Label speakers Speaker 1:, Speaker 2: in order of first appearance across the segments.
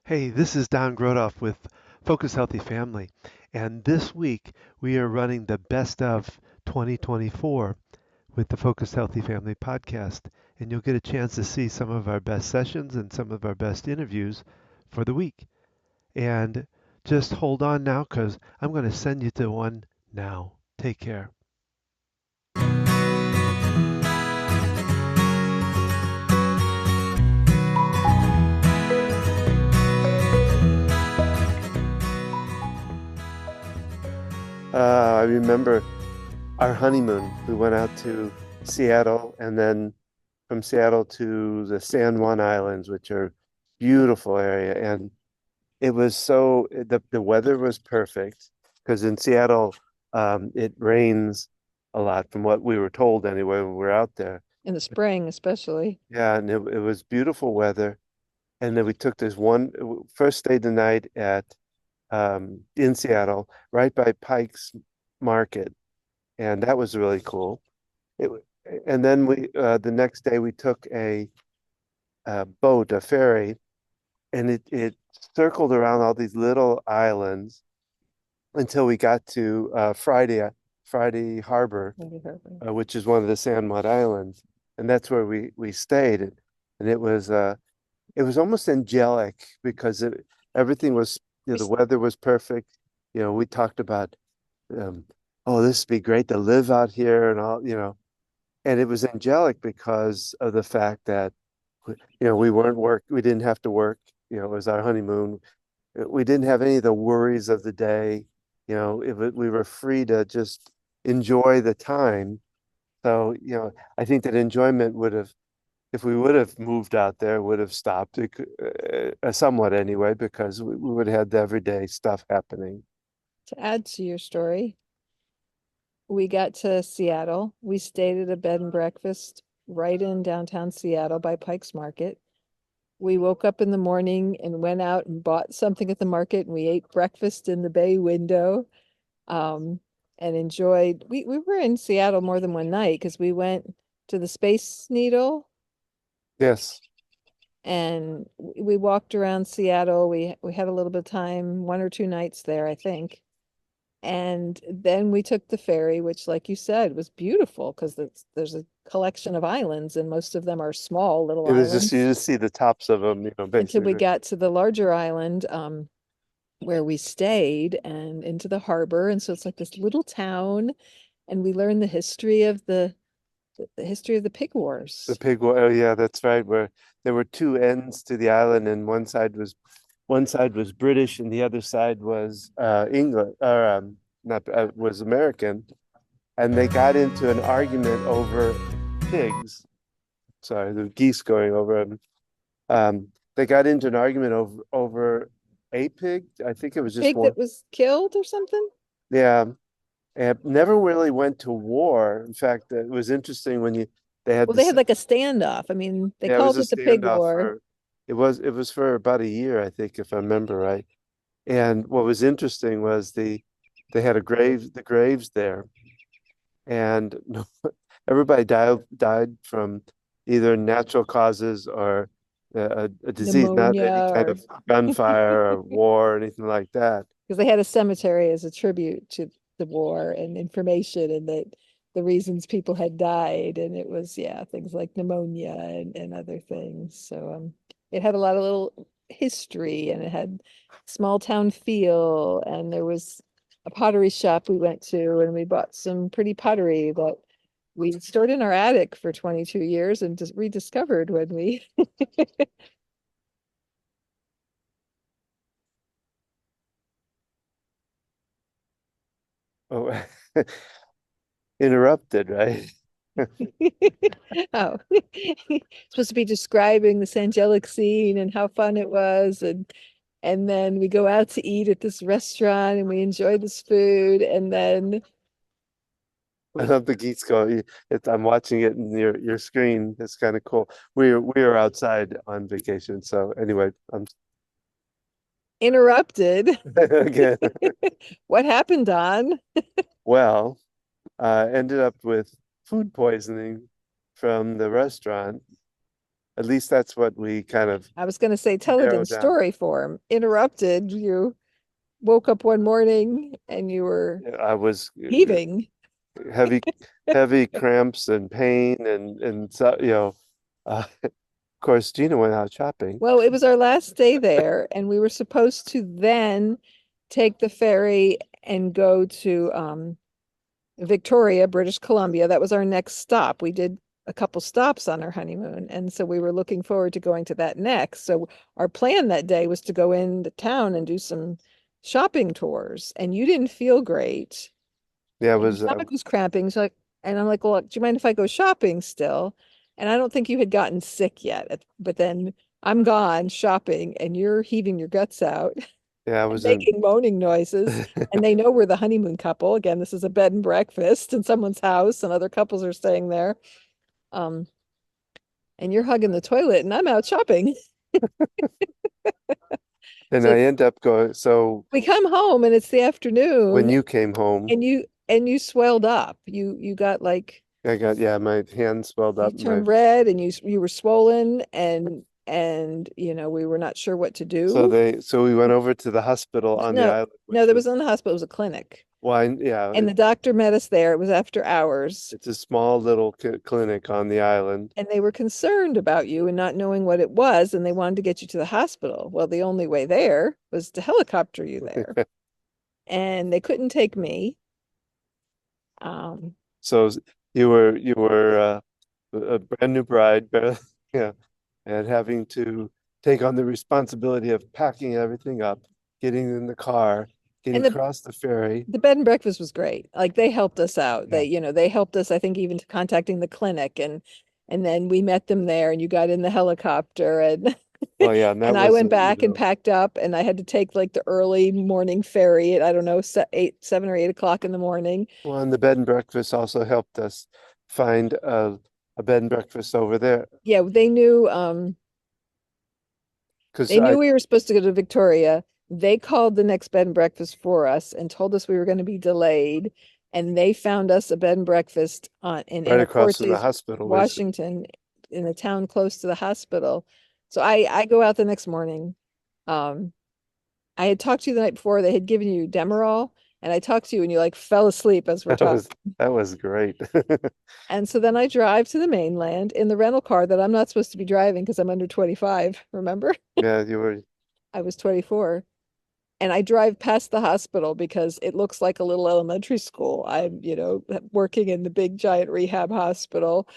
Speaker 1: Hey, this is Don Grodoff with Focus Healthy Family, and this week we are running the Best of 2024 with the Focus Healthy Family podcast, and you'll get a chance to see some of our best sessions and some of our best interviews for the week. And just hold on now because I'm going to send you to one now. Take care. I remember our honeymoon. We went out to Seattle and then from Seattle to the San Juan Islands, which are beautiful area. And it was the weather was perfect because in Seattle, it rains a lot from what we were told anyway when we were out there.
Speaker 2: In the spring, especially.
Speaker 1: Yeah, and it was beautiful weather. And then we took this first stayed the night at in Seattle, right by Pike's Market, and that was really cool. It, and then the next day we took a boat, a ferry, and it circled around all these little islands until we got to Friday Harbor,
Speaker 2: Maybe Herbert.
Speaker 1: which is one of the Sandwich Islands, and that's where we stayed. And it was almost angelic because everything was,
Speaker 2: We,
Speaker 1: the
Speaker 2: s-
Speaker 1: weather was perfect. We talked about, um, oh, this would be great to live out here and all, and it was angelic because of the fact that, we didn't have to work. It was our honeymoon. We didn't have any of the worries of the day. We were free to just enjoy the time. So, I think that enjoyment would have, if we would have moved out there, would have stopped somewhat anyway, because we would have had the everyday stuff happening.
Speaker 2: to add to your story, we got to Seattle. We stayed at a bed and breakfast right in downtown Seattle by Pike's Market. We woke up in the morning and went out and bought something at the market, and we ate breakfast in the bay window. Um, and enjoyed. We were in Seattle more than one night because we went to the Space Needle
Speaker 1: Yes.
Speaker 2: and we walked around Seattle. We had a little bit of time, one or two nights there, I think. And then we took the ferry, which, like you said, was beautiful because there's a collection of islands, and most of them are small little
Speaker 1: It was just, you
Speaker 2: islands
Speaker 1: just see the tops of them,
Speaker 2: until we
Speaker 1: basically.
Speaker 2: got to the larger island, where we stayed and into the harbor. And so it's like this little town, and we learned the history of the history of the pig
Speaker 1: The
Speaker 2: wars.
Speaker 1: oh yeah, that's right. Where there were two ends to the island, and one side was British, and the other side was England, or not was American, and they got into an argument over pigs. Sorry, the geese going over them. They got into an argument over a pig. I think it
Speaker 2: A
Speaker 1: was just
Speaker 2: pig
Speaker 1: one.
Speaker 2: that was killed or something?
Speaker 1: Yeah, and never really went to war. In fact, it was interesting when they had
Speaker 2: Well, they
Speaker 1: this.
Speaker 2: had like a standoff. I mean, they
Speaker 1: Yeah, it was
Speaker 2: called
Speaker 1: a
Speaker 2: it the pig
Speaker 1: standoff
Speaker 2: war.
Speaker 1: for. It was for about a year, I think, if I remember right. And what was interesting was they had the graves there, and everybody died from either natural causes or a disease, not
Speaker 2: Pneumonia,
Speaker 1: any kind
Speaker 2: or
Speaker 1: of gunfire or war or anything like that.
Speaker 2: because they had a cemetery as a tribute to the war and information, and that the reasons people had died, and it was, yeah, things like pneumonia and other things. So it had a lot of little history, and it had small town feel, and there was a pottery shop we went to, and we bought some pretty pottery that we stored in our attic for 22 years and just rediscovered when we
Speaker 1: Oh, interrupted, right?
Speaker 2: Oh, supposed to be describing this angelic scene and how fun it was, and then we go out to eat at this restaurant and we enjoy this food, and then
Speaker 1: I
Speaker 2: we
Speaker 1: love the geese go. I'm watching it in your screen. It's kind of cool. We are outside on vacation, so anyway, I'm
Speaker 2: interrupted.
Speaker 1: again.
Speaker 2: What happened, Don?
Speaker 1: Well, ended up with food poisoning from the restaurant, At least that's what we kind of
Speaker 2: I was going to say, tell it in
Speaker 1: narrowed down.
Speaker 2: story form. Interrupted. You woke up one morning and you were
Speaker 1: I was
Speaker 2: heaving.
Speaker 1: heavy, heavy cramps and pain, and so of course, Gina went out shopping.
Speaker 2: Well, it was our last day there, and we were supposed to then take the ferry and go to Victoria, British Columbia. That was our next stop. We did a couple stops on our honeymoon, and so we were looking forward to going to that next. So our plan that day was to go into town and do some shopping tours, and you didn't feel great.
Speaker 1: Yeah, it
Speaker 2: And your
Speaker 1: was
Speaker 2: stomach was cramping. So and I'm like, well, do you mind if I go shopping still? And I don't think you had gotten sick yet. But then I'm gone shopping and you're heaving your guts out
Speaker 1: yeah, I
Speaker 2: and
Speaker 1: was in.
Speaker 2: making moaning noises. And they know we're the honeymoon couple. Again, this is a bed and breakfast in someone's house, and other couples are staying there. Um, and you're hugging the toilet, and I'm out shopping.
Speaker 1: And
Speaker 2: So
Speaker 1: I end up going. So
Speaker 2: we come home and it's the
Speaker 1: when
Speaker 2: afternoon,
Speaker 1: you came home,
Speaker 2: and you swelled up. You got like
Speaker 1: I got, yeah, my hand swelled
Speaker 2: you
Speaker 1: up. My
Speaker 2: turned red and you were swollen, and we were not sure what to do.
Speaker 1: so we went over to the hospital on the
Speaker 2: No,
Speaker 1: island,
Speaker 2: no,
Speaker 1: which
Speaker 2: there was
Speaker 1: was
Speaker 2: in the hospital, it was a clinic.
Speaker 1: wine. Yeah,
Speaker 2: And the doctor met us there. It was after hours.
Speaker 1: it's a small little clinic on the island.
Speaker 2: And they were concerned about you and not knowing what it was, and they wanted to get you to the hospital. Well, the only way there was to helicopter you there. And they couldn't take me. Um,
Speaker 1: So you were a brand new bride, yeah, and having to take on the responsibility of packing everything up, getting in the car, getting
Speaker 2: and
Speaker 1: across the ferry.
Speaker 2: the bed and breakfast was great. Like they helped us out.
Speaker 1: Yeah.
Speaker 2: They helped us, I think, even to contacting the clinic, and then we met them there and you got in the helicopter, and
Speaker 1: Well, yeah, and
Speaker 2: and
Speaker 1: that
Speaker 2: I
Speaker 1: was,
Speaker 2: went back and packed up, and I had to take like the early morning ferry at, I don't know, 7 or 8 o'clock in the morning.
Speaker 1: well, and the bed and breakfast also helped us find a bed and breakfast over there
Speaker 2: Yeah,
Speaker 1: because
Speaker 2: they
Speaker 1: I
Speaker 2: knew we were supposed to go to Victoria. They called the next bed and breakfast for us and told us we were going to be delayed. And they found us a bed and breakfast in
Speaker 1: right across from the
Speaker 2: Anacortes,
Speaker 1: hospital, basically.
Speaker 2: Washington, in a town close to the hospital. So I go out the next morning. Um, I had talked to you the night before. They had given you Demerol, and I talked to you and you like fell asleep as we're
Speaker 1: That
Speaker 2: talking.
Speaker 1: was that was great.
Speaker 2: And so then I drive to the mainland in the rental car that I'm not supposed to be driving because I'm under 25. Remember?
Speaker 1: Yeah, you were.
Speaker 2: I was 24. And I drive past the hospital because it looks like a little elementary school. I'm, working in the big giant rehab hospital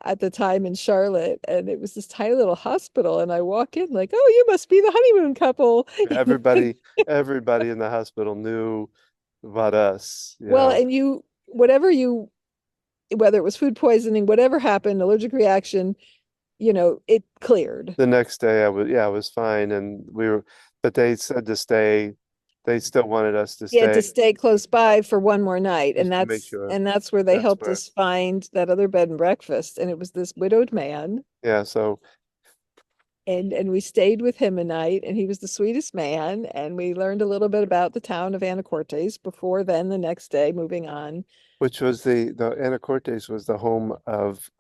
Speaker 2: at the time in Charlotte, and it was this tiny little hospital. And I walk in like, oh, you must be the honeymoon couple.
Speaker 1: Everybody in the hospital knew about us,
Speaker 2: Well, and whatever whether it was food poisoning, whatever happened, allergic reaction, it cleared.
Speaker 1: The next day I was fine, and but they said to stay. They still wanted us to
Speaker 2: You had to
Speaker 1: stay
Speaker 2: stay close by for one more night, and
Speaker 1: just to make
Speaker 2: that's
Speaker 1: sure.
Speaker 2: and that's where they
Speaker 1: That's
Speaker 2: helped
Speaker 1: where,
Speaker 2: us find that other bed and breakfast. And it was this widowed man,
Speaker 1: yeah. So,
Speaker 2: and we stayed with him a night, and he was the sweetest man, and we learned a little bit about the town of Anacortes before then the next day moving on.
Speaker 1: which was the Anacortes was the home of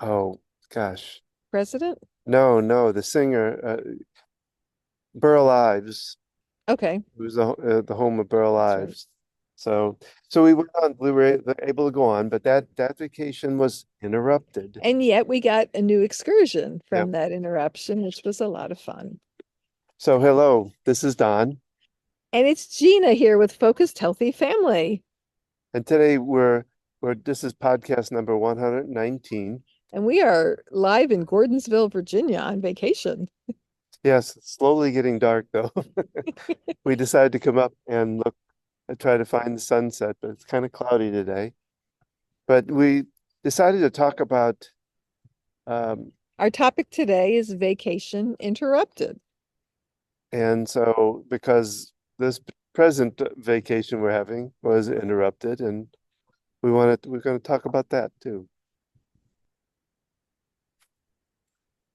Speaker 1: oh gosh,
Speaker 2: President?
Speaker 1: no, the singer Burl Ives.
Speaker 2: Okay,
Speaker 1: It was the home of Burl
Speaker 2: that's right.
Speaker 1: Ives. So we were able to go on, but that vacation was interrupted.
Speaker 2: And yet we got a new excursion
Speaker 1: Yeah.
Speaker 2: from that interruption, which was a lot of fun.
Speaker 1: So hello, this is Don,
Speaker 2: And it's Gina here with Focused Healthy Family.
Speaker 1: and today we're this is podcast number 119.
Speaker 2: And we are live in Gordonsville, Virginia on vacation.
Speaker 1: Yes, it's slowly getting dark though. We decided to come up and look and try to find the sunset, but it's kind of cloudy today. But we decided to talk about um,
Speaker 2: Our topic today is vacation interrupted.
Speaker 1: and so because this present vacation we're having was interrupted, and we're going to talk about that too.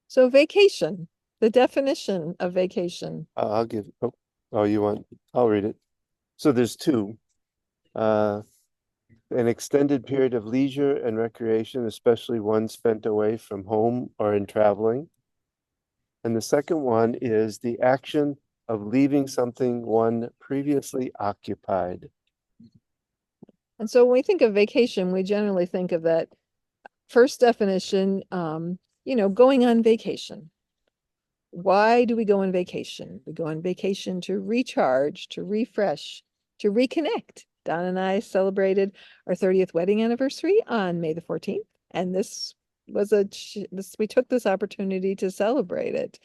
Speaker 2: So, vacation, the definition of vacation.
Speaker 1: I'll give oh you want I'll read it. So there's two. Uh, an extended period of leisure and recreation, especially one spent away from home or in traveling. And the second one is the action of leaving something one previously occupied.
Speaker 2: And so when we think of vacation, we generally think of that first definition, going on vacation. Why do we go on vacation? We go on vacation to recharge, to refresh, to reconnect. Don and I celebrated our 30th wedding anniversary on May the 14th, and this was we took this opportunity to celebrate it.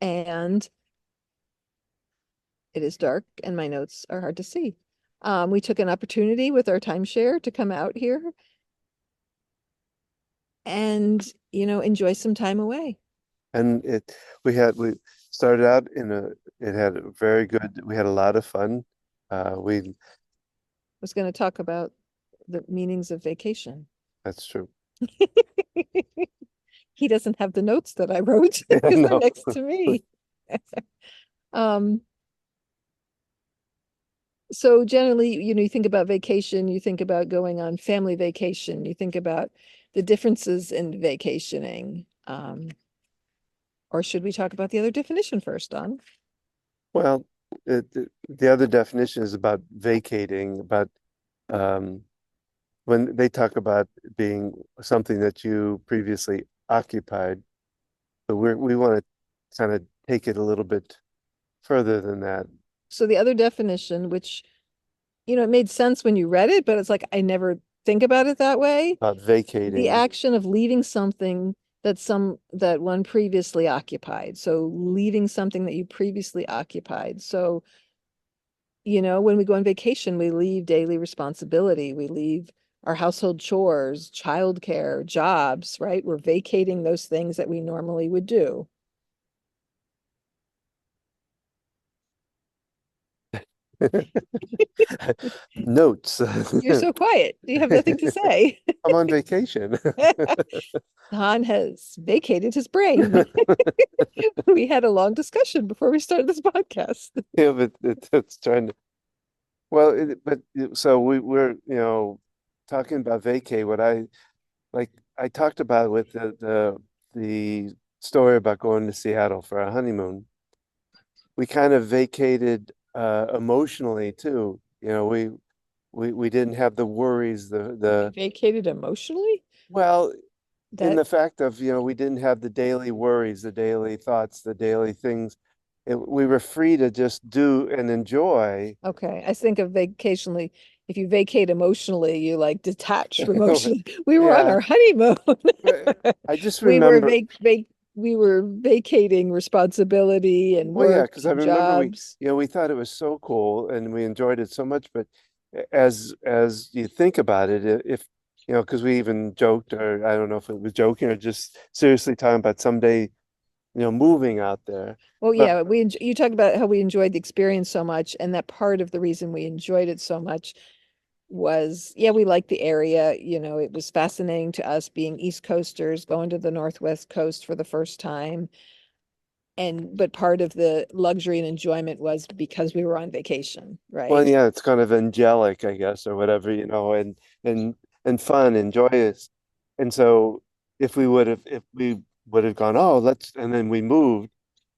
Speaker 2: And it is dark and my notes are hard to see. We took an opportunity with our timeshare to come out here and, enjoy some time away.
Speaker 1: And we started out it had a very good, we had a lot of fun. We,
Speaker 2: Was going to talk about the meanings of vacation.
Speaker 1: that's true.
Speaker 2: He doesn't have the notes that I wrote
Speaker 1: Yeah,
Speaker 2: because they're
Speaker 1: no.
Speaker 2: next to me. Um, so generally, you think about vacation, you think about going on family vacation, you think about the differences in vacationing. Or should we talk about the other definition first, Don?
Speaker 1: Well, the other definition is about vacating, about um, when they talk about being something that you previously occupied, but we want to kind of take it a little bit further than that,
Speaker 2: So the other definition, which, it made sense when you read it, but it's like I never think about it that way.
Speaker 1: about
Speaker 2: The
Speaker 1: vacating.
Speaker 2: action of leaving something that one previously occupied. So leaving something that you previously occupied. So, when we go on vacation, we leave daily responsibility. We leave our household chores, childcare, jobs, right? We're vacating those things that we normally would do.
Speaker 1: Notes.
Speaker 2: You're so quiet. You have nothing to say.
Speaker 1: I'm on vacation.
Speaker 2: Don has vacated his brain. We had a long discussion before we started this podcast.
Speaker 1: Yeah, but it's trying to, well, so we're, talking about vacay. What like I talked about with the story about going to Seattle for a honeymoon. We kind of vacated emotionally too. We didn't have the worries, the
Speaker 2: Vacated emotionally?
Speaker 1: well, in
Speaker 2: That
Speaker 1: the fact of, we didn't have the daily worries, the daily thoughts, the daily things. We were free to just do and enjoy.
Speaker 2: Okay. I think of vacationally. If you vacate emotionally, you like detach emotionally. We were on
Speaker 1: Yeah,
Speaker 2: our honeymoon.
Speaker 1: but I just
Speaker 2: We were
Speaker 1: remember,
Speaker 2: we were vacating responsibility and
Speaker 1: well, yeah,
Speaker 2: work
Speaker 1: because I
Speaker 2: and
Speaker 1: remember
Speaker 2: jobs.
Speaker 1: we thought it was so cool and we enjoyed it so much. But as you think about it, if because we even joked, or I don't know if it was joking or just seriously talking about someday, moving out there.
Speaker 2: Well,
Speaker 1: But
Speaker 2: yeah, you talked about how we enjoyed the experience so much, and that part of the reason we enjoyed it so much was, yeah, we liked the area. It was fascinating to us being East Coasters, going to the Northwest Coast for the first time. But part of the luxury and enjoyment was because we were on vacation,
Speaker 1: well,
Speaker 2: right?
Speaker 1: yeah, it's kind of angelic, I guess, or whatever, and and fun and joyous. And so if we would have gone, oh, and then we moved,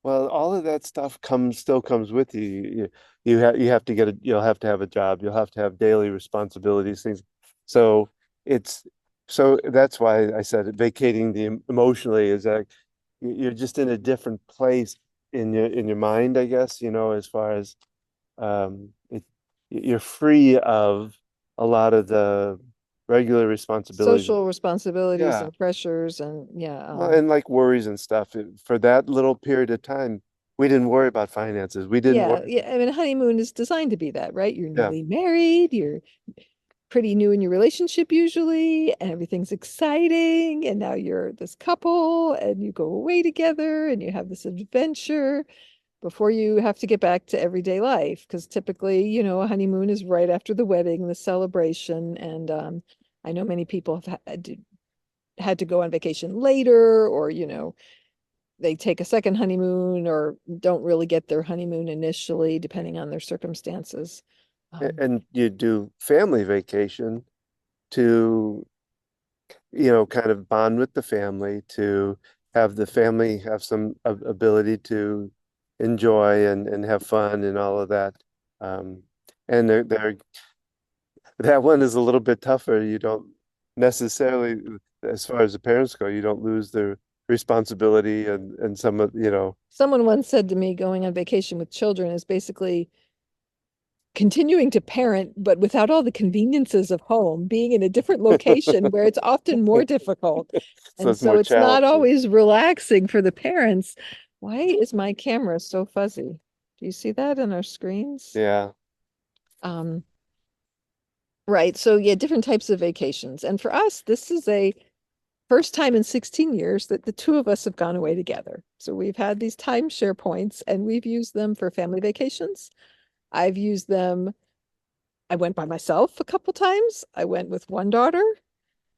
Speaker 1: well, all of that stuff still comes with you. You have to you'll have to have a job, you'll have to have daily responsibilities, things. So it's so that's why I said vacating the emotionally is that you're just in a different place in your mind, I guess, as far as you're free of a lot of the regular responsibilities.
Speaker 2: Social responsibilities
Speaker 1: Yeah.
Speaker 2: and pressures and yeah,
Speaker 1: Well, and like worries and stuff. For that little period of time, we didn't worry about finances. We didn't
Speaker 2: yeah,
Speaker 1: worry.
Speaker 2: yeah. I mean, honeymoon is designed to be that, right? You're
Speaker 1: Yeah.
Speaker 2: newly married, you're pretty new in your relationship usually, and everything's exciting, and now you're this couple and you go away together and you have this adventure before you have to get back to everyday life. Because typically, a honeymoon is right after the wedding, the celebration. And I know many people have had to go on vacation later, or, they take a second honeymoon or don't really get their honeymoon initially, depending on their circumstances. Um,
Speaker 1: And you do family vacation to, kind of bond with the family, to have the family have some ability to enjoy and have fun and all of that. Um, and that one is a little bit tougher. You don't necessarily, as far as the parents go, you don't lose the responsibility and some of,
Speaker 2: Someone once said to me, going on vacation with children is basically continuing to parent, but without all the conveniences of home, being in a different location where it's often more difficult.
Speaker 1: so
Speaker 2: And
Speaker 1: it's
Speaker 2: so
Speaker 1: more
Speaker 2: it's not
Speaker 1: challenging.
Speaker 2: always relaxing for the parents. Why is my camera so fuzzy? Do you see that on our screens?
Speaker 1: Yeah.
Speaker 2: Um, right. So yeah, different types of vacations. And for us, this is a first time in 16 years that the two of us have gone away together. So we've had these timeshare points and we've used them for family vacations. I've used them. I went by myself a couple times. I went with one daughter.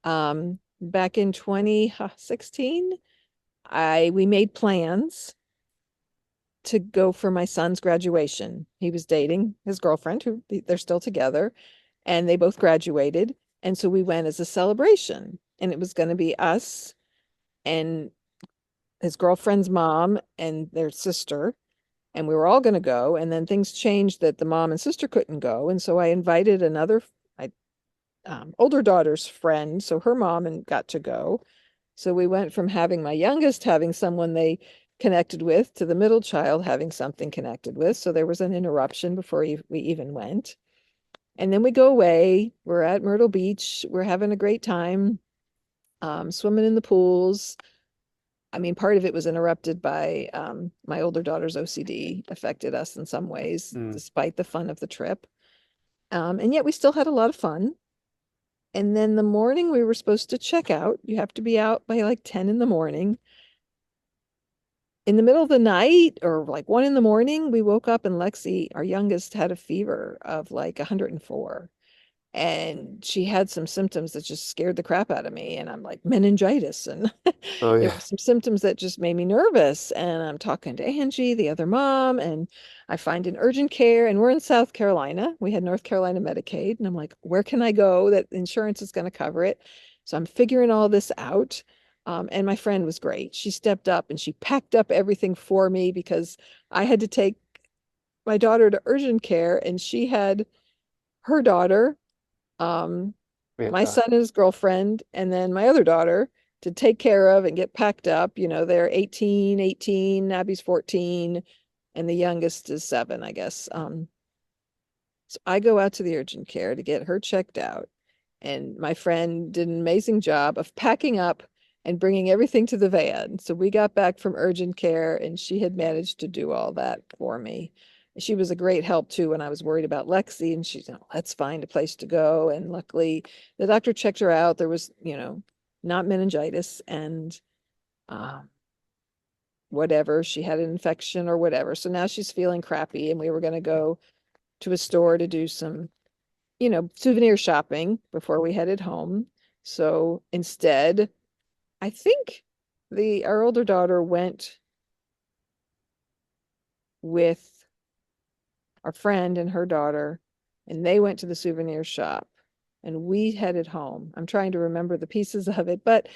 Speaker 2: Back in 2016, I we made plans to go for my son's graduation. He was dating his girlfriend, who they're still together, and they both graduated. And so we went as a celebration, and it was going to be us and his girlfriend's mom and their sister, and we were all going to go. And then things changed that the mom and sister couldn't go, and so I invited another, older daughter's friend, so her mom and got to go. So we went from having my youngest having someone they connected with to the middle child having something connected with. So there was an interruption before we even went. And then we go away. We're at Myrtle Beach. We're having a great time, swimming in the pools. I mean, part of it was interrupted by my older daughter's OCD affected us in some ways,
Speaker 1: Mm.
Speaker 2: despite the fun of the trip. And yet we still had a lot of fun. And then the morning we were supposed to check out. You have to be out by like 10 in the morning. In the middle of the night or like 1 in the morning, we woke up and Lexi, our youngest, had a fever of like 104. And she had some symptoms that just scared the crap out of me. And I'm like, meningitis. And
Speaker 1: Oh
Speaker 2: there
Speaker 1: yeah.
Speaker 2: were some symptoms that just made me nervous. And I'm talking to Angie, the other mom, and I find an urgent care. And we're in South Carolina. We had North Carolina Medicaid. And I'm like, where can I go that insurance is going to cover it? So I'm figuring all this out. And my friend was great. She stepped up and she packed up everything for me because I had to take my daughter to urgent care and she had her daughter, um, my
Speaker 1: Yeah.
Speaker 2: son and his girlfriend, and then my other daughter to take care of and get packed up. They're 18, Abby's 14, and the youngest is 7, I guess. So I go out to the urgent care to get her checked out. And my friend did an amazing job of packing up and bringing everything to the van. So we got back from urgent care and she had managed to do all that for me. She was a great help too when I was worried about Lexi, and she said, "Oh, let's find a place to go." And luckily the doctor checked her out. There was, not meningitis and um, whatever. She had an infection or whatever. So now she's feeling crappy and we were going to go to a store to do some, souvenir shopping before we headed home. So instead, I think the our older daughter went with our friend and her daughter, and they went to the souvenir shop, and we headed home. I'm trying to remember the pieces of it, but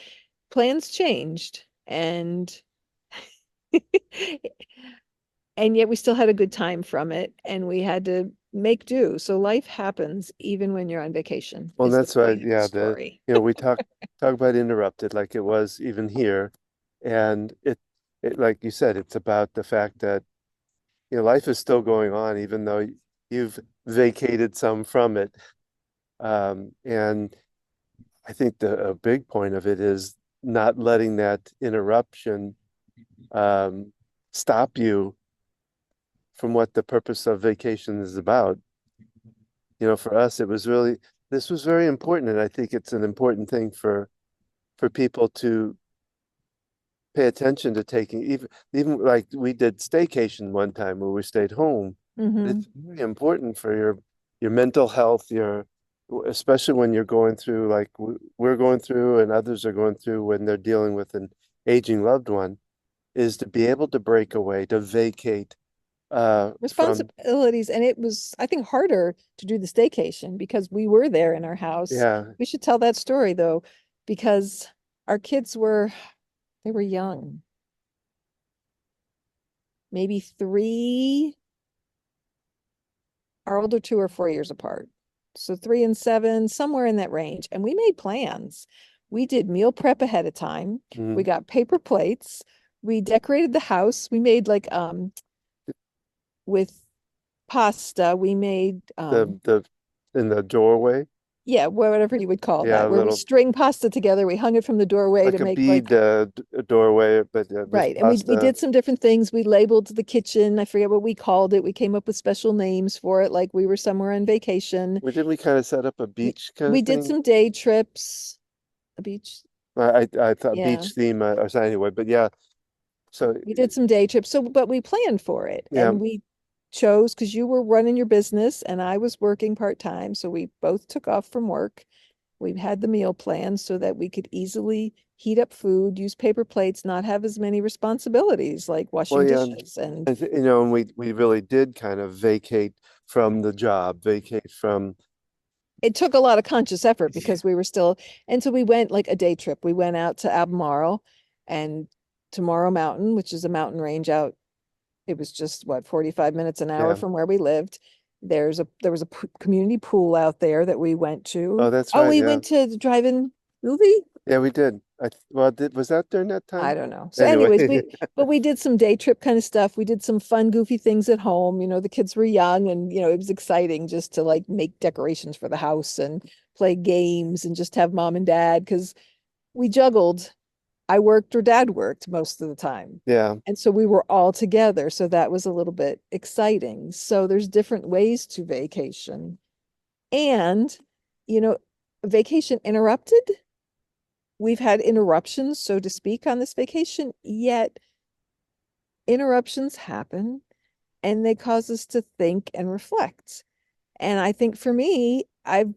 Speaker 2: plans changed, and and yet we still had a good time from it, and we had to make do. So life happens even when you're on vacation,
Speaker 1: Well,
Speaker 2: is the
Speaker 1: that's why,
Speaker 2: point of the
Speaker 1: yeah,
Speaker 2: story.
Speaker 1: we talk about interrupted like it was even here. And it like you said, it's about the fact that, life is still going on, even though you've vacated some from it. And I think a big point of it is not letting that interruption um, stop you from what the purpose of vacation is about. For us, this was very important, and I think it's an important thing for people to pay attention to taking, even like we did staycation one time where we stayed home.
Speaker 2: Hmm.
Speaker 1: It's really important for your mental health, especially when you're going through like we're going through and others are going through when they're dealing with an aging loved one, is to be able to break away, to vacate from,
Speaker 2: responsibilities. And it was, I think, harder to do the staycation because we were there in our house.
Speaker 1: yeah,
Speaker 2: We should tell that story though, because our kids were, they were young, maybe three. Our older two are 4 years apart. So 3 and 7, somewhere in that range. And we made plans. We did meal prep ahead of time. We
Speaker 1: mhm.
Speaker 2: got paper plates. We decorated the house. We made like with pasta, we made
Speaker 1: The in the doorway.
Speaker 2: yeah, whatever you would call
Speaker 1: Yeah,
Speaker 2: that,
Speaker 1: a
Speaker 2: where we
Speaker 1: little
Speaker 2: string pasta together. We hung it from the doorway to
Speaker 1: like a
Speaker 2: make
Speaker 1: bead
Speaker 2: like
Speaker 1: doorway, but with
Speaker 2: right. And we
Speaker 1: pasta.
Speaker 2: did some different things. We labeled the kitchen. I forget what we called it. We came up with special names for it, like we were somewhere on vacation.
Speaker 1: We didn't we kind of set up a
Speaker 2: We
Speaker 1: beach kind
Speaker 2: we
Speaker 1: of
Speaker 2: did
Speaker 1: thing?
Speaker 2: some day trips, a beach.
Speaker 1: I thought
Speaker 2: Yeah.
Speaker 1: beach theme or so anyway, but yeah. So
Speaker 2: We did some day trips. So, but we planned for it
Speaker 1: yeah,
Speaker 2: and we chose because you were running your business and I was working part-time. So we both took off from work. We had the meal plan so that we could easily heat up food, use paper plates, not have as many responsibilities like
Speaker 1: well,
Speaker 2: washing
Speaker 1: yeah,
Speaker 2: dishes. And
Speaker 1: and we really did kind of vacate from the job, vacate from
Speaker 2: it took a lot of conscious effort because we were still, and so we went like a day trip. We went out to Albemarle and Tomorrow Mountain, which is a mountain range out. It was just what, 45 minutes an hour
Speaker 1: yeah.
Speaker 2: from where we lived. There was a community pool out there that we went
Speaker 1: Oh,
Speaker 2: to.
Speaker 1: that's
Speaker 2: Oh,
Speaker 1: right.
Speaker 2: we
Speaker 1: Yeah,
Speaker 2: went to the drive-in movie.
Speaker 1: yeah, we did. Well, was that during that
Speaker 2: I
Speaker 1: time?
Speaker 2: don't know. So
Speaker 1: Anyway,
Speaker 2: anyways, we did some day trip kind of stuff. We did some fun, goofy things at home. You know, the kids were young and, you know, it was exciting just to like make decorations for the house and play games and just have mom and dad because we juggled. I worked or dad worked most of the time.
Speaker 1: yeah.
Speaker 2: And so we were all together. So that was a little bit exciting. So there's different ways to vacation. And, you know, vacation interrupted. We've had interruptions, so to speak, on this vacation, yet interruptions happen and they cause us to think and reflect. And I think for me, I've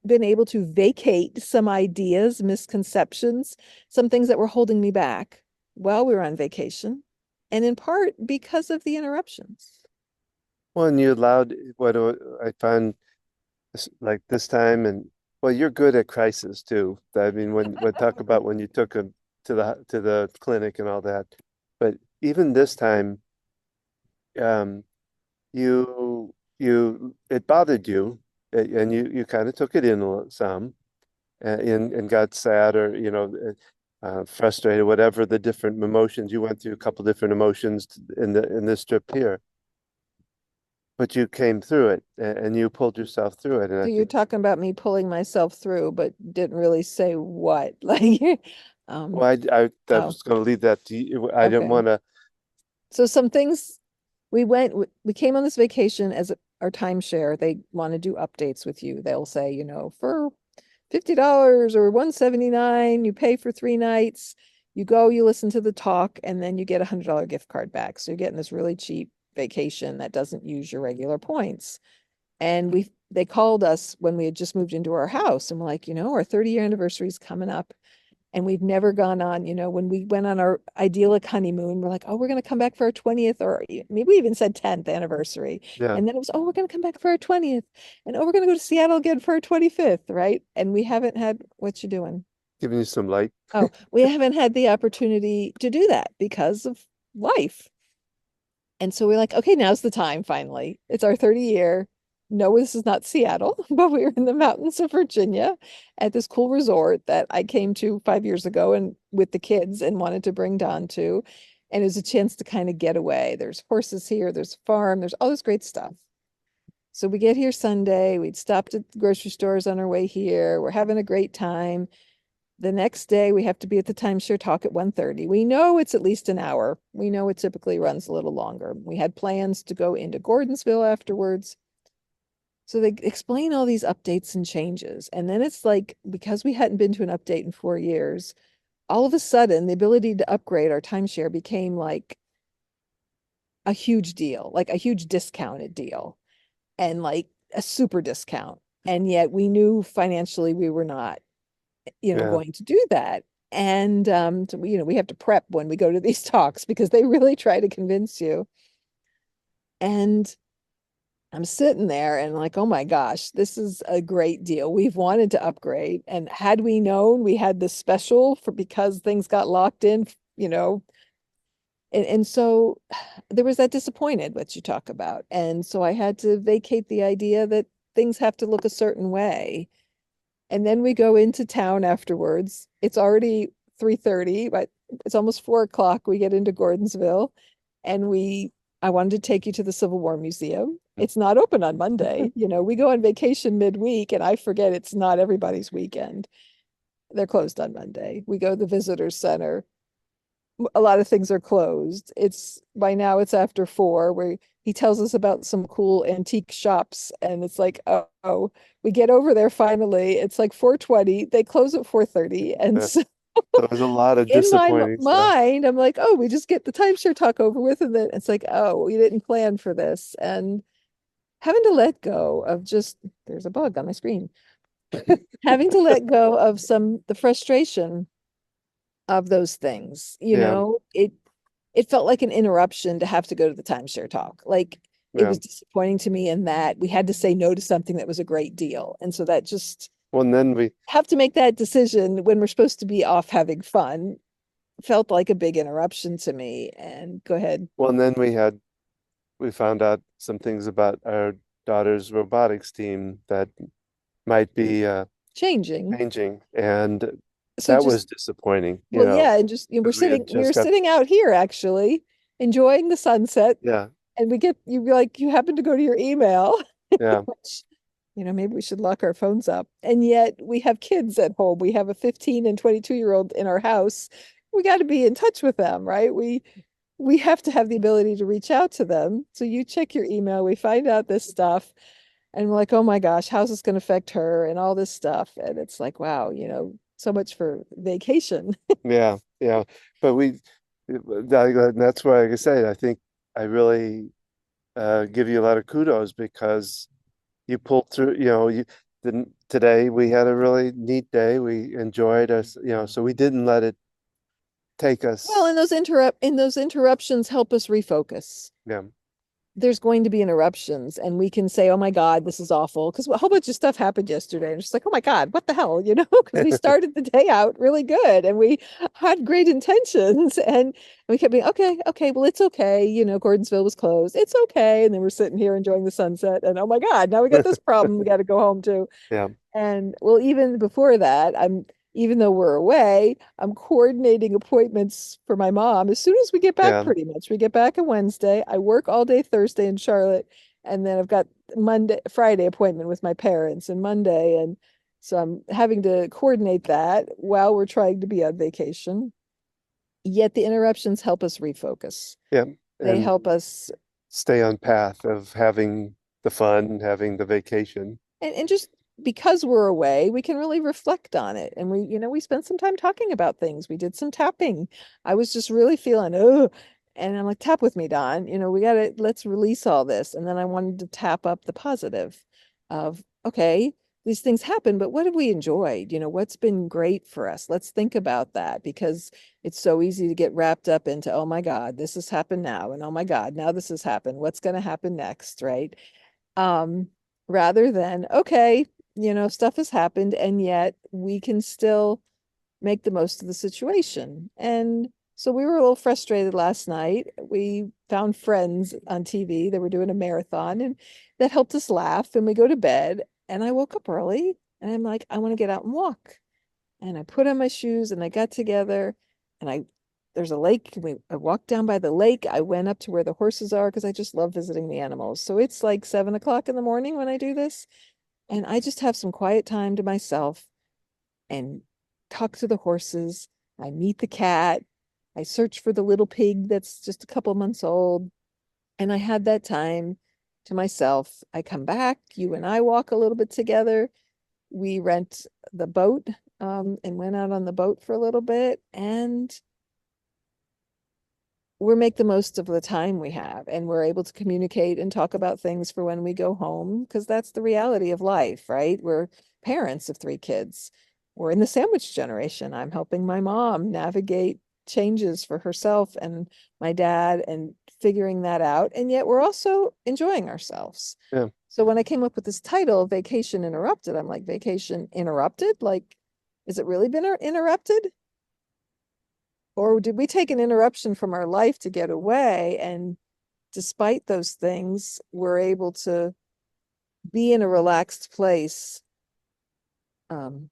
Speaker 2: been able to vacate some ideas, misconceptions, some things that were holding me back while we were on vacation, and in part because of the interruptions.
Speaker 1: Well, and you allowed I found like this time, and well, you're good at crisis too. I mean, when talk about when you took him to the clinic and all that, but even this time, um, you it bothered you, and you kind of took it in some, and got sad or frustrated, whatever the different emotions you went through, a couple different emotions in this trip here, but you came through it and you pulled yourself through it, and I
Speaker 2: So you're
Speaker 1: think,
Speaker 2: talking about me pulling myself through, but didn't really say what. Like, um,
Speaker 1: well, I
Speaker 2: oh,
Speaker 1: was going to leave that to you. I didn't
Speaker 2: okay.
Speaker 1: want to,
Speaker 2: So some things we came on this vacation as our timeshare. They want to do updates with you. They'll say, you know, for $50 or 179, you pay for 3 nights. You go, you listen to the talk, and then you get $100 gift card back. So you're getting this really cheap vacation that doesn't use your regular points. And they called us when we had just moved into our house and we're like, you know, our 30-year anniversary is coming up and we've never gone on, you know, when we went on our idyllic honeymoon, we're like, oh, we're going to come back for our 20th, or maybe we even said 10th anniversary.
Speaker 1: yeah,
Speaker 2: And then it was, oh, we're going to come back for our 20th. And oh, we're going to go to Seattle again for our 25th, right? And we haven't had, what you doing?
Speaker 1: giving you some light.
Speaker 2: Oh, we haven't had the opportunity to do that because of life. And so we're like, okay, now's the time finally. It's our 30 year. No, this is not Seattle, but we were in the mountains of Virginia at this cool resort that I came to 5 years ago and with the kids and wanted to bring Don to. And it was a chance to kind of get away. There's horses here, there's a farm, there's all this great stuff. So we get here Sunday. We'd stopped at the grocery stores on our way here. We're having a great time. The next day we have to be at the timeshare talk at 1:30. We know it's at least an hour. We know it typically runs a little longer. We had plans to go into Gordonsville afterwards. So they explain all these updates and changes. And then it's like, because we hadn't been to an update in 4 years, all of a sudden the ability to upgrade our timeshare became like a huge deal, like a huge discounted deal and like a super discount. And yet we knew financially we were not, you know,
Speaker 1: Yeah.
Speaker 2: going to do that. And so we, you know, we have to prep when we go to these talks because they really try to convince you. And I'm sitting there and like, oh my gosh, this is a great deal. We've wanted to upgrade. And had we known we had this special for because things got locked in, you know, and so there was that disappointed, what you talk about. And so I had to vacate the idea that things have to look a certain way. And then we go into town afterwards. It's already 3:30, but it's almost 4 o'clock. We get into Gordonsville and I wanted to take you to the Civil War Museum. It's not open on Monday. You know, we go on vacation midweek and I forget it's not everybody's weekend. They're closed on Monday. We go to the visitor center. A lot of things are closed. It's by now it's after 4 where he tells us about some cool antique shops and it's like, oh, we get over there finally. It's like 4:20. They close at 4:30. And
Speaker 1: Yeah.
Speaker 2: so
Speaker 1: There was a lot of
Speaker 2: in my
Speaker 1: disappointing stuff.
Speaker 2: mind, I'm like, oh, we just get the timeshare talk over with. And then it's like, oh, we didn't plan for this. And having to let go of just, there's a bug on my screen, having to let go of the frustration of those things,
Speaker 1: Yeah,
Speaker 2: it felt like an interruption to have to go to the timeshare talk. Like it
Speaker 1: yeah.
Speaker 2: was disappointing to me in that we had to say no to something that was a great deal. And so that just
Speaker 1: Well, and then we,
Speaker 2: have to make that decision when we're supposed to be off having fun felt like a big interruption to me. And go ahead.
Speaker 1: well, and then we found out some things about our daughter's robotics team that might be
Speaker 2: Changing.
Speaker 1: changing, and
Speaker 2: So
Speaker 1: that
Speaker 2: just
Speaker 1: was disappointing,
Speaker 2: well, yeah, and just
Speaker 1: because
Speaker 2: we were sitting out here actually enjoying the sunset,
Speaker 1: yeah,
Speaker 2: and you happen to go to your email,
Speaker 1: yeah,
Speaker 2: which maybe we should lock our phones up. And yet we have kids at home. We have a 15 and 22-year-old in our house. We got to be in touch with them, right? We have to have the ability to reach out to them. So you check your email, we find out this stuff, and we're like, oh my gosh, how's this going to affect her and all this stuff. And it's like, wow, so much for vacation.
Speaker 1: yeah, yeah. But that's why, like I say, I think I really give you a lot of kudos because you pulled through, you didn't today we had a really neat day. We enjoyed us, so we didn't let it take
Speaker 2: Well, and
Speaker 1: us.
Speaker 2: those interruptions help us refocus.
Speaker 1: Yeah,
Speaker 2: There's going to be interruptions and we can say, oh my God, this is awful. Because a whole bunch of stuff happened yesterday. And it's like, oh my God, what the hell? Because we started the day out really good and we had great intentions. And we kept being, okay, okay, well, it's okay. Gordonsville was closed. It's okay. And then we're sitting here enjoying the sunset. And oh my God, now we got this problem we got to go home to.
Speaker 1: yeah,
Speaker 2: And well, even before that, even though we're away, I'm coordinating appointments for my mom as soon as we get back,
Speaker 1: yeah,
Speaker 2: pretty much. We get back on Wednesday. I work all day Thursday in Charlotte, and then I've got Friday appointment with my parents and Monday. And so I'm having to coordinate that while we're trying to be on vacation. Yet the interruptions help us refocus.
Speaker 1: yeah,
Speaker 2: They
Speaker 1: and
Speaker 2: help us
Speaker 1: stay on path of having the fun, having the vacation.
Speaker 2: and just because we're away, we can really reflect on it. And we spent some time talking about things. We did some tapping. I was just really feeling, oh, and I'm like, tap with me, Don. Let's release all this. And then I wanted to tap up the positive of, okay, these things happen, but what have we enjoyed? What's been great for us? Let's think about that because it's so easy to get wrapped up into, oh my God, this has happened now. And oh my God, now this has happened. What's going to happen next? Right. um, rather than, okay, stuff has happened, and yet we can still make the most of the situation. And so we were a little frustrated last night. We found Friends on TV. They were doing a marathon, and that helped us laugh. And we go to bed, and I woke up early, and I'm like, I want to get out and walk. And I put on my shoes, and I got together, and there's a lake. I walked down by the lake. I went up to where the horses are because I just love visiting the animals. So it's like 7 o'clock in the morning when I do this. And I just have some quiet time to myself and talk to the horses. I meet the cat. I search for the little pig that's just a couple months old. And I had that time to myself. I come back, you and I walk a little bit together. We rent the boat and went out on the boat for a little bit. And we make the most of the time we have, and we're able to communicate and talk about things for when we go home because that's the reality of life, right? We're parents of 3 kids. We're in the sandwich generation. I'm helping my mom navigate changes for herself and my dad and figuring that out. And yet we're also enjoying ourselves.
Speaker 1: Yeah.
Speaker 2: So when I came up with this title, Vacation Interrupted, I'm like, vacation interrupted? Like, has it really been interrupted? Or did we take an interruption from our life to get away? And despite those things, we're able to be in a relaxed place. Um,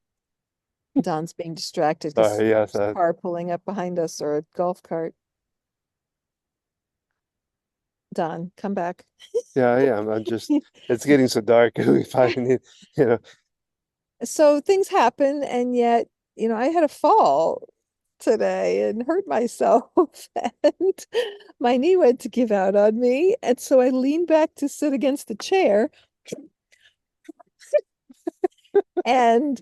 Speaker 2: Don's being distracted because
Speaker 1: Sorry, yes,
Speaker 2: there's a car pulling up behind us or a golf cart. Don, come back.
Speaker 1: yeah, I am. I'm just, it's getting so dark. We finally, you know,
Speaker 2: So things happen, and yet, I had a fall today and hurt myself, and my knee went to give out on me. And so I leaned back to sit against the chair, and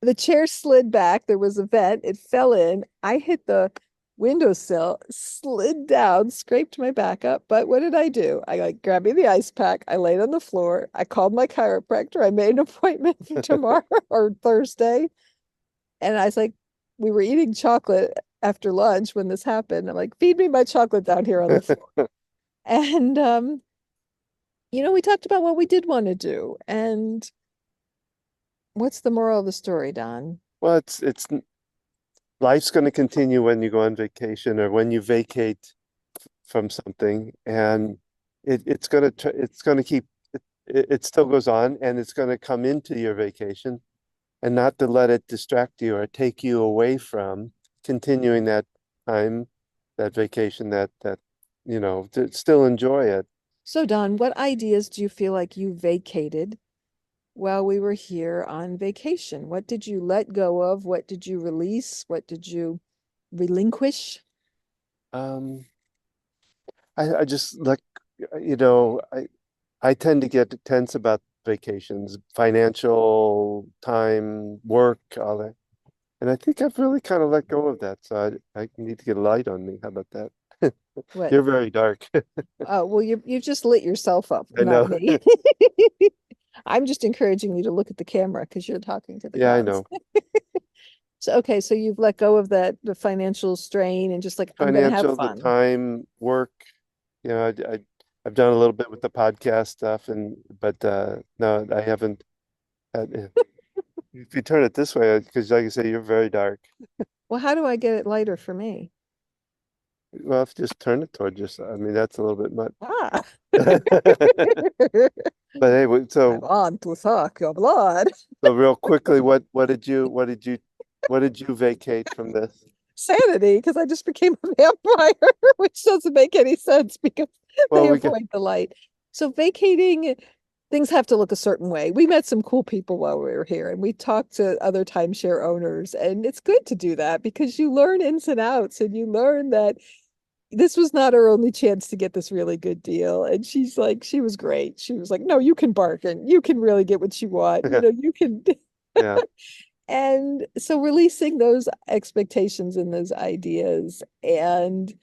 Speaker 2: the chair slid back. There was a vent. It fell in. I hit the windowsill, slid down, scraped my back up. But what did I do? I like grabbed me the ice pack. I laid on the floor. I called my chiropractor. I made an appointment for tomorrow or Thursday. And I was like, we were eating chocolate after lunch when this happened. I'm like, feed me my chocolate down here on the floor. And we talked about what we did want to do. And what's the moral of the story, Don?
Speaker 1: well, it's life's going to continue when you go on vacation or when you vacate from something, and it's going to keep it still goes on, and it's going to come into your vacation, and not to let it distract you or take you away from continuing that time, that vacation, that to still enjoy it.
Speaker 2: So, Don, what ideas do you feel like you vacated while we were here on vacation? What did you let go of? What did you release? What did you relinquish?
Speaker 1: Um, I just like, you know, I tend to get tense about vacations, financial, time, work, all that. And I think I've really kind of let go of that. So I need to get a light on me. How about that?
Speaker 2: What?
Speaker 1: You're very dark.
Speaker 2: Oh, well, you've just lit yourself up,
Speaker 1: I
Speaker 2: not
Speaker 1: know.
Speaker 2: me. I'm just encouraging you to look at the camera because you're talking to the
Speaker 1: Yeah, I
Speaker 2: clouds.
Speaker 1: know.
Speaker 2: So, okay, so you've let go of the financial strain and just like, I'm gonna have
Speaker 1: Financial, the
Speaker 2: fun.
Speaker 1: time, work. I've done a little bit with the podcast stuff, but no, I haven't. If you turn it this way, because like I say, you're very dark.
Speaker 2: Well, how do I get it lighter for me?
Speaker 1: Well, if you just turn it toward yourself, I mean, that's a little bit much.
Speaker 2: Ah,
Speaker 1: But hey,
Speaker 2: I want to suck your blood.
Speaker 1: so real quickly, what did you vacate from this?
Speaker 2: Sanity, because I just became a vampire, which doesn't make any sense because
Speaker 1: Well,
Speaker 2: they
Speaker 1: we got
Speaker 2: avoid the light. So vacating, things have to look a certain way. We met some cool people while we were here, and we talked to other timeshare owners, and it's good to do that because you learn ins and outs, and you learn that this was not our only chance to get this really good deal. And she's like, she was great. She was like, no, you can bargain. You can really get what you want. You can.
Speaker 1: yeah,
Speaker 2: And so releasing those expectations and those ideas. And,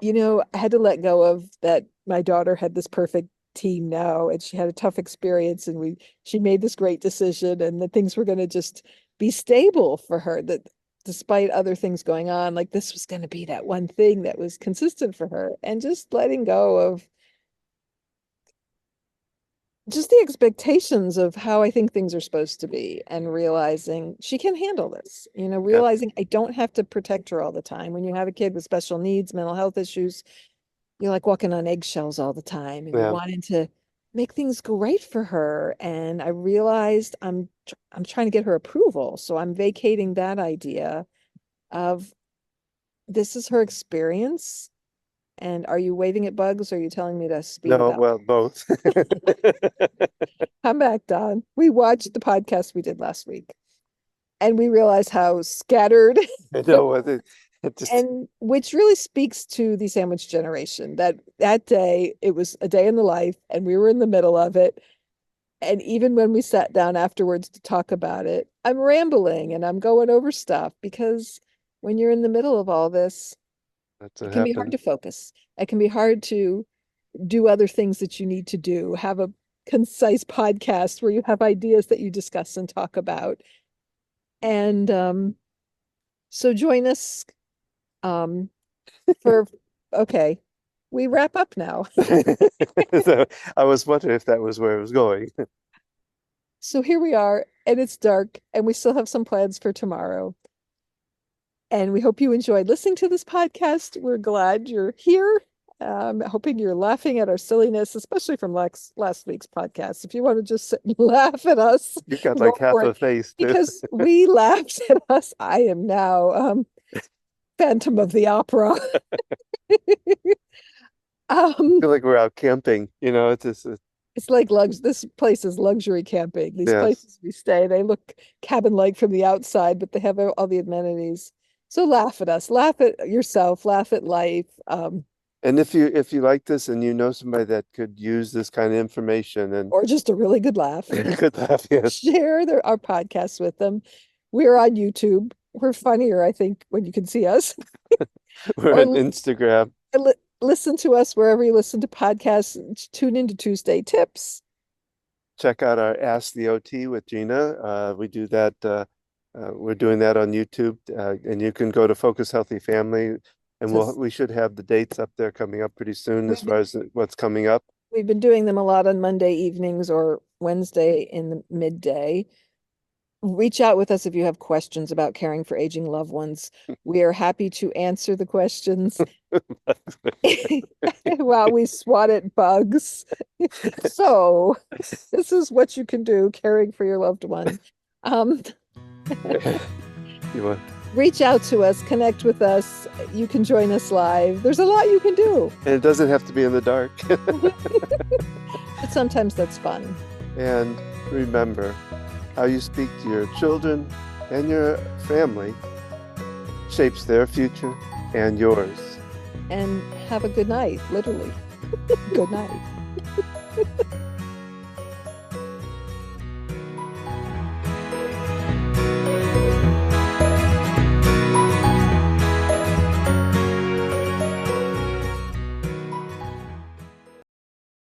Speaker 2: I had to let go of that. My daughter had this perfect team now, and she had a tough experience, and she made this great decision, and that things were going to just be stable for her, that despite other things going on, like this was going to be that one thing that was consistent for her. And just letting go of just the expectations of how I think things are supposed to be, and realizing she can handle this,
Speaker 1: yeah,
Speaker 2: realizing I don't have to protect her all the time. When you have a kid with special needs, mental health issues, you're like walking on eggshells all the time, and you're
Speaker 1: yeah.
Speaker 2: wanting to make things great for her. And I realized I'm trying to get her approval. So I'm vacating that idea of this is her experience. And are you waving at bugs, or are you telling me to speed it
Speaker 1: No,
Speaker 2: up?
Speaker 1: well, both.
Speaker 2: Come back, Don. We watched the podcast we did last week, and we realized how scattered
Speaker 1: I know it just
Speaker 2: and which really speaks to the sandwich generation, that day it was a day in the life and we were in the middle of it. And even when we sat down afterwards to talk about it, I'm rambling and I'm going over stuff because when you're in the middle of all this,
Speaker 1: that's
Speaker 2: it
Speaker 1: what
Speaker 2: can be hard
Speaker 1: happened.
Speaker 2: to focus. It can be hard to do other things that you need to do, have a concise podcast where you have ideas that you discuss and talk about. And So join us um for okay. We wrap up now.
Speaker 1: So I was wondering if that was where it was going.
Speaker 2: So here we are, and it's dark, and we still have some plans for tomorrow. And we hope you enjoyed listening to this podcast. We're glad you're here. Hoping you're laughing at our silliness, especially from last week's podcast. If you want to just sit and laugh at us,
Speaker 1: You got like
Speaker 2: go
Speaker 1: half
Speaker 2: for
Speaker 1: a
Speaker 2: it.
Speaker 1: face too.
Speaker 2: Because we laughed at us. I am now Phantom of the Opera.
Speaker 1: I
Speaker 2: um,
Speaker 1: feel like we're out camping, it's just,
Speaker 2: it's like this place is luxury camping. These
Speaker 1: yes.
Speaker 2: places we stay, they look cabin-like from the outside, but they have all the amenities. So laugh at us, laugh at yourself, laugh at life.
Speaker 1: And if you like this and you know somebody that could use this kind of information and
Speaker 2: Or just a really good laugh.
Speaker 1: could laugh, yes.
Speaker 2: Share our podcasts with them. We're on YouTube. We're funnier, I think, when you can see us.
Speaker 1: We're
Speaker 2: Or
Speaker 1: on Instagram.
Speaker 2: listen to us wherever you listen to podcasts. Tune into Tuesday Tips.
Speaker 1: Check out our Ask the OT with Gina. We do that. We're doing that on YouTube, and you can go to Focus Healthy Family, and
Speaker 2: Says
Speaker 1: we should have the dates up there coming up pretty soon as
Speaker 2: we've
Speaker 1: far
Speaker 2: been
Speaker 1: as what's coming up.
Speaker 2: we've been doing them a lot on Monday evenings or Wednesday in the midday. Reach out with us if you have questions about caring for aging loved ones. We are happy to answer the questions while we swat at bugs. So, this is what you can do caring for your loved one. Um,
Speaker 1: You want,
Speaker 2: Reach out to us, connect with us. You can join us live. There's a lot you can do,
Speaker 1: and it doesn't have to be in the dark.
Speaker 2: but sometimes that's fun.
Speaker 1: And remember, how you speak to your children and your family shapes their future and yours.
Speaker 2: And have a good night, literally. Good night.